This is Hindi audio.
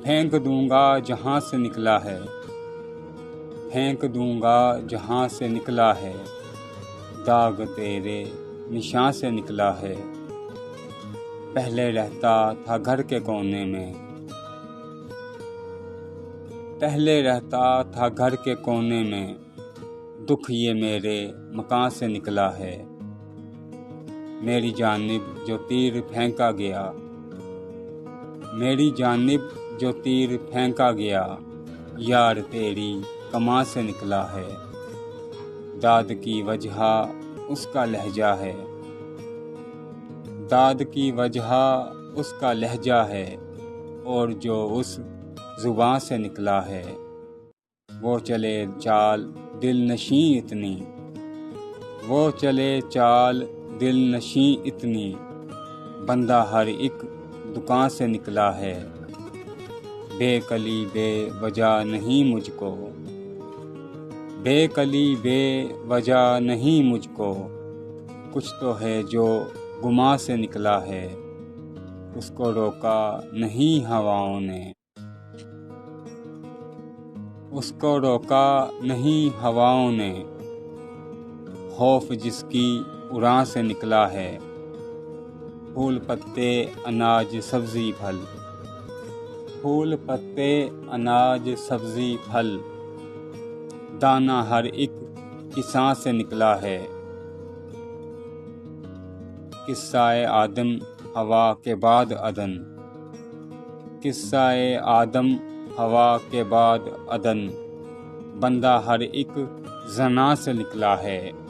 फेंक दूंगा जहाँ से निकला है, फेंक दूंगा जहाँ से निकला है, दाग तेरे निशान से निकला है। पहले रहता था घर के कोने में, पहले रहता था घर के कोने में, दुख ये मेरे मकान से निकला है। मेरी जानिब जो तीर फेंका गया, मेरी जानिब जो तीर फेंका गया, यार तेरी कमान से निकला है। दाद की वजह उसका लहजा है, दाद की वजह उसका लहजा है, और जो उस ज़ुबान से निकला है। वो चले चाल दिल नशी इतनी, वो चले चाल दिल नशी इतनी, बंदा हर एक दुकान से निकला है। बेकली बेवजह नहीं मुझको, बेकली बेवजह नहीं मुझको, कुछ तो है जो गुमा से निकला है। उसको रोका नहीं हवाओं ने, उसको रोका नहीं हवाओं ने, खौफ जिसकी उड़ान से निकला है। फूल पत्ते अनाज सब्जी फल, फूल पत्ते अनाज सब्जी फल, दाना हर एक किसान से निकला है। किस्सा-ए आदम हवा के बाद अदन, किस्सा-ए आदम हवा के बाद अदन, बंदा हर एक जना से निकला है।